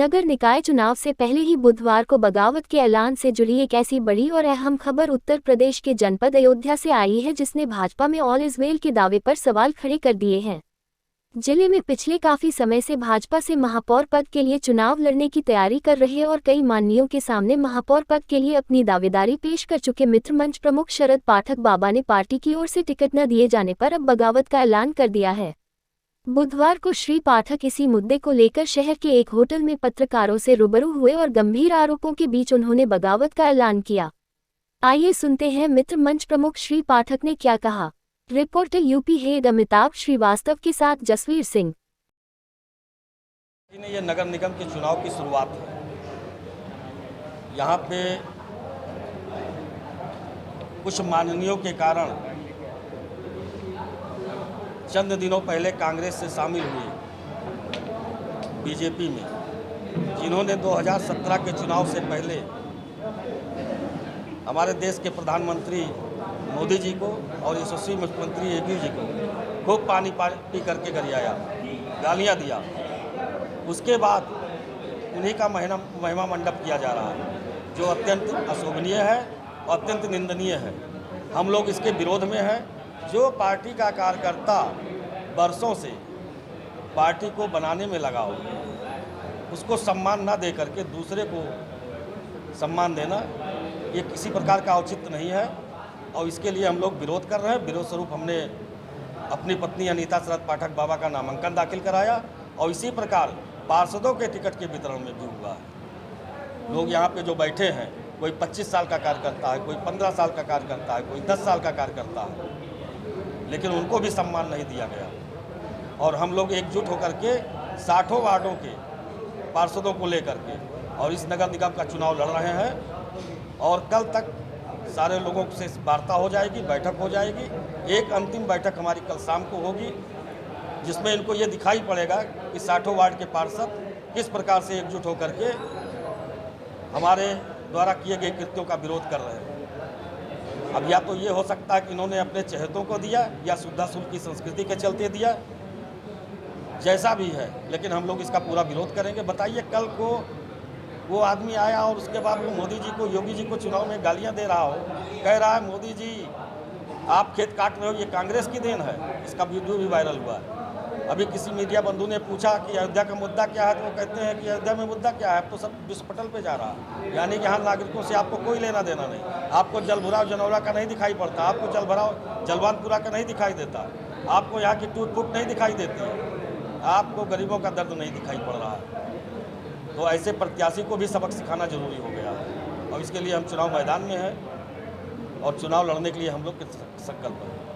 नगर निकाय चुनाव से पहले ही बुधवार को बगावत के ऐलान से जुड़ी एक ऐसी बड़ी और अहम खबर उत्तर प्रदेश के जनपद अयोध्या से आई है जिसने भाजपा में ऑल इज वेल के दावे पर सवाल खड़े कर दिए हैं। जिले में पिछले काफी समय से भाजपा से महापौर पद के लिए चुनाव लड़ने की तैयारी कर रहे और कई माननीयों के सामने महापौर पद के लिए अपनी दावेदारी पेश कर चुके मित्र मंच प्रमुख शरद पाठक बाबा ने पार्टी की ओर से टिकट न दिए जाने पर अब बगावत का ऐलान कर दिया है। बुधवार को श्री पाठक इसी मुद्दे को लेकर शहर के एक होटल में पत्रकारों से रूबरू हुए और गंभीर आरोपों के बीच उन्होंने बगावत का ऐलान किया। आइए सुनते हैं मित्र मंच प्रमुख श्री पाठक ने क्या कहा। Reporter UP head Amitabh Srivastava के साथ जसवीर सिंह। ये नगर निगम के चुनाव की शुरुआत है। यहाँ पे कुछ माननीयों के कारण चंद दिनों पहले कांग्रेस से शामिल हुए बीजेपी में, जिन्होंने 2017 के चुनाव से पहले हमारे देश के प्रधानमंत्री मोदी जी को और यशस्वी मुख्यमंत्री योगी जी को खूब पानी पी करके गरियाया, गालियां दिया। उसके बाद उन्हीं का महिमा मंडप किया जा रहा है, जो अत्यंत अशोभनीय है और अत्यंत निंदनीय है। हम लोग इसके विरोध में हैं। जो पार्टी का कार्यकर्ता वर्षों से पार्टी को बनाने में लगा हो, उसको सम्मान ना दे करके दूसरे को सम्मान देना ये किसी प्रकार का औचित्य नहीं है और इसके लिए हम लोग विरोध कर रहे हैं। विरोध स्वरूप हमने अपनी पत्नी अनीता शरद पाठक बाबा का नामांकन दाखिल कराया और इसी प्रकार पार्षदों के टिकट के वितरण में भी हुआ है। लोग यहाँ पे जो बैठे हैं, कोई 25 साल का कार्यकर्ता है, कोई 15 साल का कार्यकर्ता है, कोई 10 साल का कार्यकर्ता है, लेकिन उनको भी सम्मान नहीं दिया गया। और हम लोग एकजुट होकर के 60 वार्डों के पार्षदों को लेकर के और इस नगर निगम का चुनाव लड़ रहे हैं और कल तक सारे लोगों से वार्ता हो जाएगी, बैठक हो जाएगी। एक अंतिम बैठक हमारी कल शाम को होगी, जिसमें इनको ये दिखाई पड़ेगा कि 60 वार्ड के पार्षद किस प्रकार से एकजुट होकर के हमारे द्वारा किए गए कृत्यों का विरोध कर रहे हैं। अब या तो ये हो सकता है कि इन्होंने अपने चहेतों को दिया या शुद्धाशुल्क की संस्कृति के चलते दिया, जैसा भी है, लेकिन हम लोग इसका पूरा विरोध करेंगे। बताइए, कल को वो आदमी आया और उसके बाद वो मोदी जी को, योगी जी को चुनाव में गालियां दे रहा हो, कह रहा है मोदी जी आप खेत काट रहे हो, ये कांग्रेस की देन है। इसका वीडियो भी वायरल हुआ है। अभी किसी मीडिया बंधु ने पूछा कि अयोध्या का मुद्दा क्या है, तो वो कहते हैं कि अयोध्या में मुद्दा क्या है, अब तो सब विश्व पटल पे जा रहा है। यानी कि यहाँ नागरिकों से आपको कोई लेना देना नहीं। आपको जल भराव जनौरा का नहीं दिखाई पड़ता, आपको जल भराव जलवानपुरा का नहीं दिखाई देता, आपको यहाँ की टूट फूट नहीं दिखाई देती, आपको गरीबों का दर्द नहीं दिखाई पड़ रहा है। तो ऐसे प्रत्याशी को भी सबक सिखाना जरूरी हो गया है और इसके लिए हम चुनाव मैदान में हैं और चुनाव लड़ने के लिए हम लोग संकल्प हैं।